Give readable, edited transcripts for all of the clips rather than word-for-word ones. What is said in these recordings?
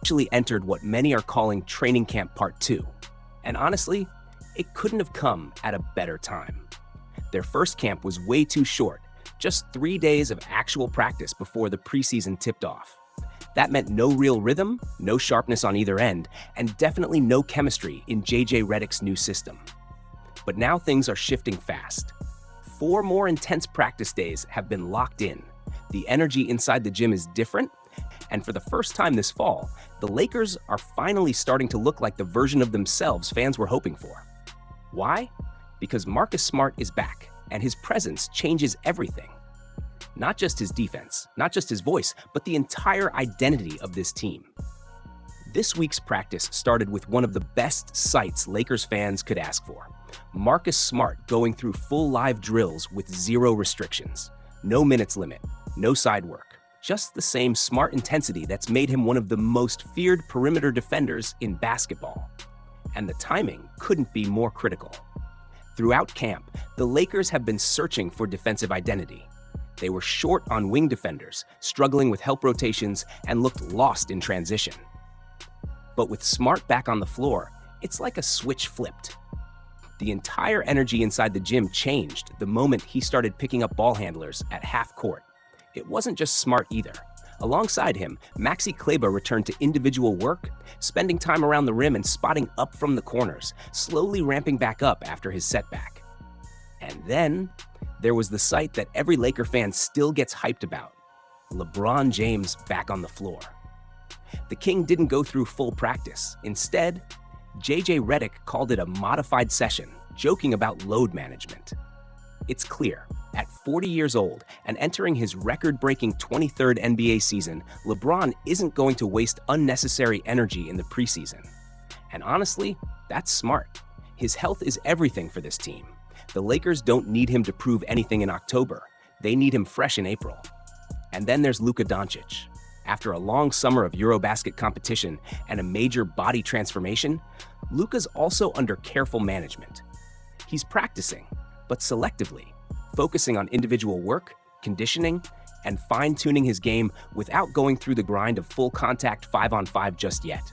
actually entered what many are calling training camp part 2. And honestly, it couldn't have come at a better time. Their first camp was way too short, just 3 days of actual practice before the preseason tipped off. That meant no real rhythm, no sharpness on either end, and definitely no chemistry in JJ Redick's new system. But now things are shifting fast. 4 more intense practice days have been locked in. The energy inside the gym is different, and for the first time this fall, the Lakers are finally starting to look like the version of themselves fans were hoping for. Why? Because Marcus Smart is back, and his presence changes everything. Not just his defense, not just his voice, but the entire identity of this team. This week's practice started with one of the best sights Lakers fans could ask for. Marcus Smart going through full live drills with 0 restrictions. No minutes limit, no side work. Just the same Smart intensity that's made him one of the most feared perimeter defenders in basketball. And the timing couldn't be more critical. Throughout camp, the Lakers have been searching for defensive identity. They were short on wing defenders, struggling with help rotations, and looked lost in transition. But with Smart back on the floor, it's like a switch flipped. The entire energy inside the gym changed the moment he started picking up ball handlers at half court. It wasn't just Smart either. Alongside him, Maxi Kleber returned to individual work, spending time around the rim and spotting up from the corners, slowly ramping back up after his setback. And then, there was the sight that every Laker fan still gets hyped about: LeBron James back on the floor. The King didn't go through full practice. Instead, JJ Redick called it a modified session, joking about load management. It's clear, at 40 years old and entering his record-breaking 23rd NBA season, LeBron isn't going to waste unnecessary energy in the preseason. And honestly, that's smart. His health is everything for this team. The Lakers don't need him to prove anything in October. They need him fresh in April. And then there's Luka Doncic. After a long summer of Eurobasket competition and a major body transformation, Luka's also under careful management. He's practicing, but selectively, focusing on individual work, conditioning, and fine-tuning his game without going through the grind of full-contact 5-on-5 just yet.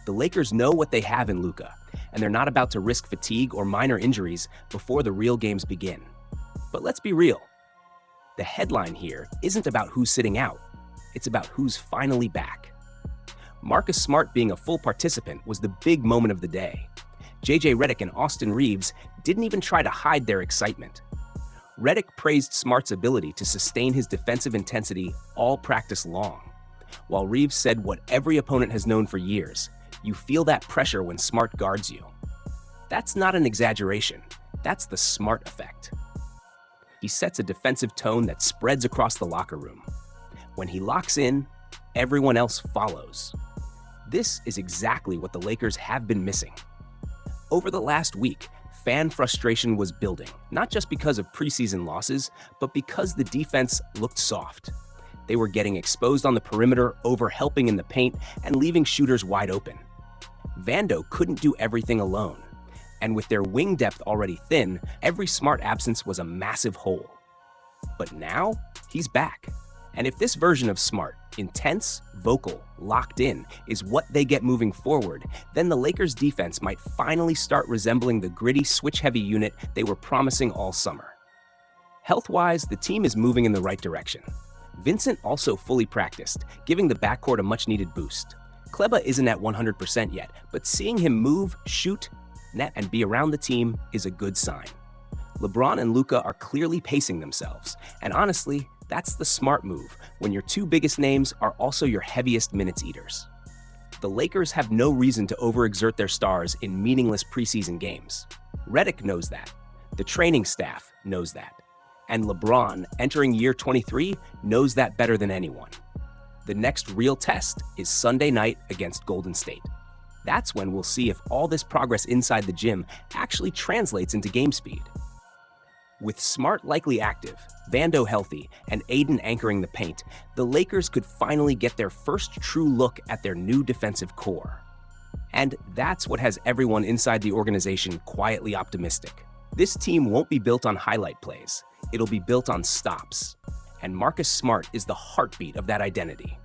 The Lakers know what they have in Luka, and they're not about to risk fatigue or minor injuries before the real games begin. But let's be real. The headline here isn't about who's sitting out. It's about who's finally back. Marcus Smart being a full participant was the big moment of the day. JJ Redick and Austin Reaves didn't even try to hide their excitement. Redick praised Smart's ability to sustain his defensive intensity all practice long, while Reaves said what every opponent has known for years: you feel that pressure when Smart guards you. That's not an exaggeration. That's the Smart effect. He sets a defensive tone that spreads across the locker room. When he locks in, everyone else follows. This is exactly what the Lakers have been missing. Over the last week, fan frustration was building, not just because of preseason losses, but because the defense looked soft. They were getting exposed on the perimeter, over-helping in the paint, and leaving shooters wide open. Vando couldn't do everything alone, and with their wing depth already thin, every Smart absence was a massive hole. But now, he's back. And if this version of Smart, intense, vocal, locked in, is what they get moving forward, then the Lakers' defense might finally start resembling the gritty, switch-heavy unit they were promising all summer. Health-wise, the team is moving in the right direction. Vincent also fully practiced, giving the backcourt a much-needed boost. Kleber isn't at 100% yet, but seeing him move, shoot, net, and be around the team is a good sign. LeBron and Luka are clearly pacing themselves, and honestly, that's the Smart move when your 2 biggest names are also your heaviest minutes eaters. The Lakers have no reason to overexert their stars in meaningless preseason games. Redick knows that. The training staff knows that. And LeBron, entering year 23, knows that better than anyone. The next real test is Sunday night against Golden State. That's when we'll see if all this progress inside the gym actually translates into game speed. With Smart likely active, Vando healthy, and Ayton anchoring the paint, the Lakers could finally get their first true look at their new defensive core. And that's what has everyone inside the organization quietly optimistic. This team won't be built on highlight plays. It'll be built on stops. And Marcus Smart is the heartbeat of that identity.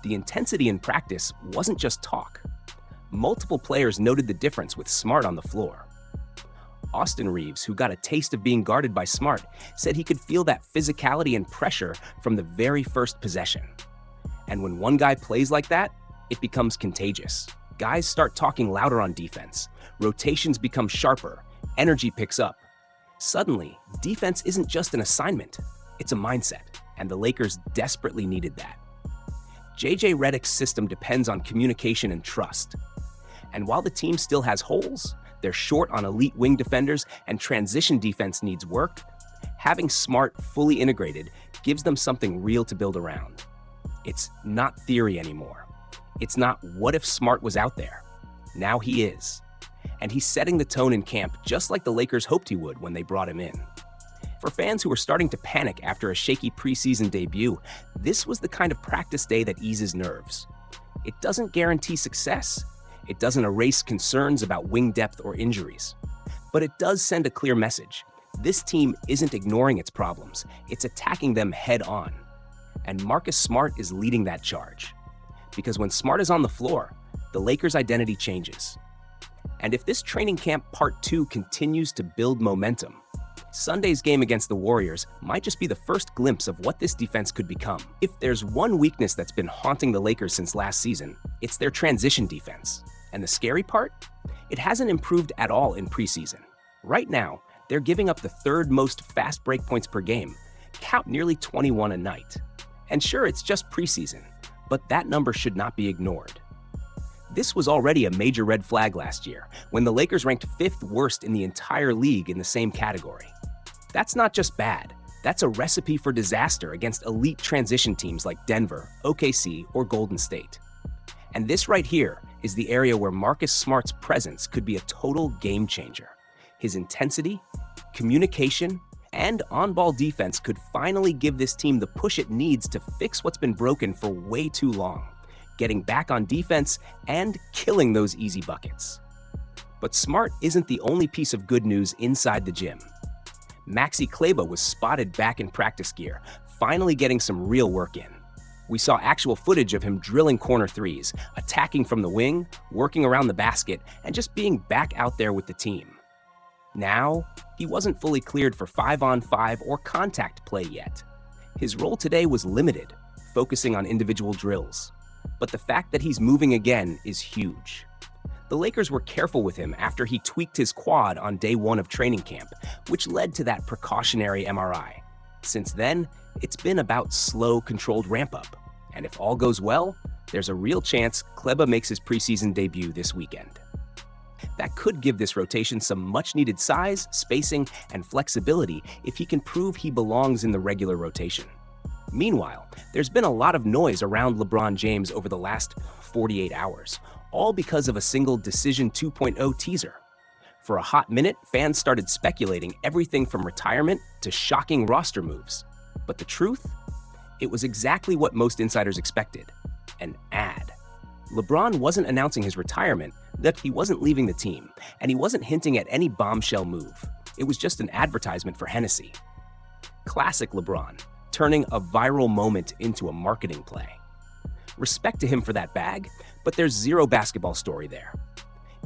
The intensity in practice wasn't just talk. Multiple players noted the difference with Smart on the floor. Austin Reaves, who got a taste of being guarded by Smart, said he could feel that physicality and pressure from the very first possession. And when one guy plays like that, it becomes contagious. Guys start talking louder on defense. Rotations become sharper. Energy picks up. Suddenly, defense isn't just an assignment, it's a mindset, and the Lakers desperately needed that. Redick's system depends on communication and trust. And while the team still has holes, they're short on elite wing defenders and transition defense needs work, having Smart fully integrated gives them something real to build around. It's not theory anymore. It's not what if Smart was out there. Now he is. And he's setting the tone in camp just like the Lakers hoped he would when they brought him in. For fans who were starting to panic after a shaky preseason debut, this was the kind of practice day that eases nerves. It doesn't guarantee success. It doesn't erase concerns about wing depth or injuries. But it does send a clear message. This team isn't ignoring its problems. It's attacking them head on. And Marcus Smart is leading that charge. Because when Smart is on the floor, the Lakers' identity changes. And if this training camp part 2 continues to build momentum, Sunday's game against the Warriors might just be the first glimpse of what this defense could become. If there's one weakness that's been haunting the Lakers since last season, it's their transition defense. And the scary part? It hasn't improved at all in preseason. Right now, they're giving up the third most fast break points per game, count nearly 21 a night. And sure, it's just preseason, but that number should not be ignored. This was already a major red flag last year, when the Lakers ranked 5th worst in the entire league in the same category. That's not just bad, that's a recipe for disaster against elite transition teams like Denver, OKC, or Golden State. And this right here is the area where Marcus Smart's presence could be a total game changer. His intensity, communication, and on-ball defense could finally give this team the push it needs to fix what's been broken for way too long, getting back on defense and killing those easy buckets. But Smart isn't the only piece of good news inside the gym. Maxi Kleber was spotted back in practice gear, finally getting some real work in. We saw actual footage of him drilling corner threes, attacking from the wing, working around the basket, and just being back out there with the team. Now, he wasn't fully cleared for 5-on-5 or contact play yet. His role today was limited, focusing on individual drills. But the fact that he's moving again is huge. The Lakers were careful with him after he tweaked his quad on day 1 of training camp, which led to that precautionary MRI. Since then, it's been about slow, controlled ramp-up. And if all goes well, there's a real chance Kleber makes his preseason debut this weekend. That could give this rotation some much-needed size, spacing, and flexibility if he can prove he belongs in the regular rotation. Meanwhile, there's been a lot of noise around LeBron James over the last 48 hours, all because of a single Decision 2.0 teaser. For a hot minute, fans started speculating everything from retirement to shocking roster moves. But the truth? It was exactly what most insiders expected: an ad. LeBron wasn't announcing his retirement, that he wasn't leaving the team, and he wasn't hinting at any bombshell move. It was just an advertisement for Hennessy. Classic LeBron, turning a viral moment into a marketing play. Respect to him for that bag, but there's zero basketball story there.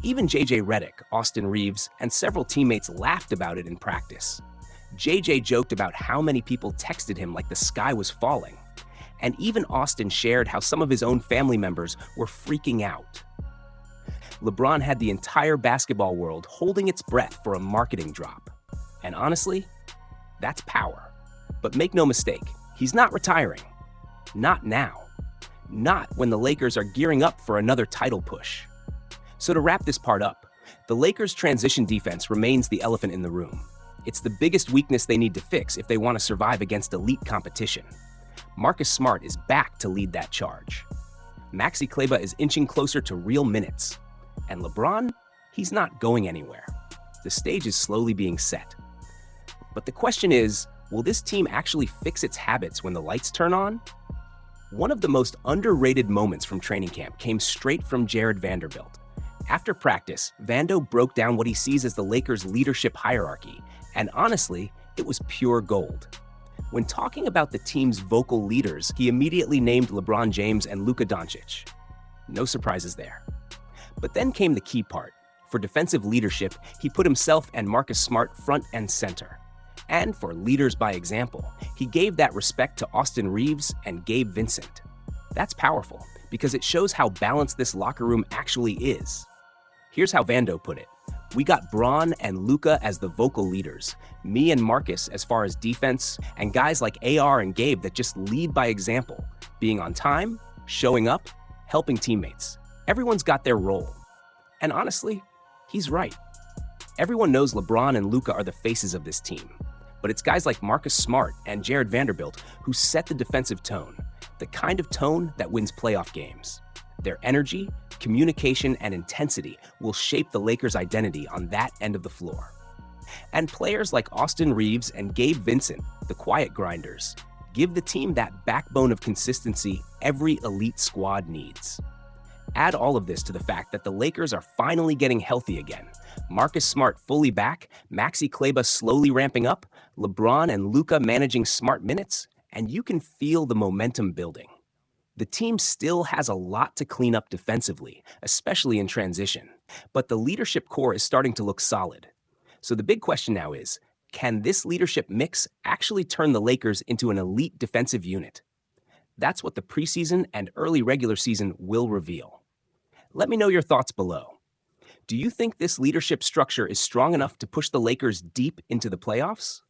Even Redick, Austin Reaves, and several teammates laughed about it in practice. JJ joked about how many people texted him like the sky was falling. And even Austin shared how some of his own family members were freaking out. LeBron had the entire basketball world holding its breath for a marketing drop. And honestly, that's power. But make no mistake, he's not retiring. Not now. Not when the Lakers are gearing up for another title push. So to wrap this part up, the Lakers' transition defense remains the elephant in the room. It's the biggest weakness they need to fix if they want to survive against elite competition. Marcus Smart is back to lead that charge. Maxi Kleber is inching closer to real minutes. And LeBron, he's not going anywhere. The stage is slowly being set. But the question is, will this team actually fix its habits when the lights turn on? One of the most underrated moments from training camp came straight from Vanderbilt. After practice, Vando broke down what he sees as the Lakers' leadership hierarchy, and honestly, it was pure gold. When talking about the team's vocal leaders, he immediately named LeBron James and Luka Doncic. No surprises there. But then came the key part. For defensive leadership, he put himself and Marcus Smart front and center. And for leaders by example, he gave that respect to Austin Reaves and Gabe Vincent. That's powerful, because it shows how balanced this locker room actually is. Here's how Vando put it. We got Bron and Luka as the vocal leaders, me and Marcus as far as defense, and guys like AR and Gabe that just lead by example, being on time, showing up, helping teammates. Everyone's got their role. And honestly, he's right. Everyone knows LeBron and Luka are the faces of this team, but it's guys like Marcus Smart and Vanderbilt who set the defensive tone, the kind of tone that wins playoff games. Their energy, communication, and intensity will shape the Lakers' identity on that end of the floor. And players like Austin Reaves and Gabe Vincent, the quiet grinders, give the team that backbone of consistency every elite squad needs. Add all of this to the fact that the Lakers are finally getting healthy again. Marcus Smart fully back, Maxi Kleber slowly ramping up, LeBron and Luka managing Smart minutes, and you can feel the momentum building. The team still has a lot to clean up defensively, especially in transition, but the leadership core is starting to look solid. So the big question now is, can this leadership mix actually turn the Lakers into an elite defensive unit? That's what the preseason and early regular season will reveal. Let me know your thoughts below. Do you think this leadership structure is strong enough to push the Lakers deep into the playoffs?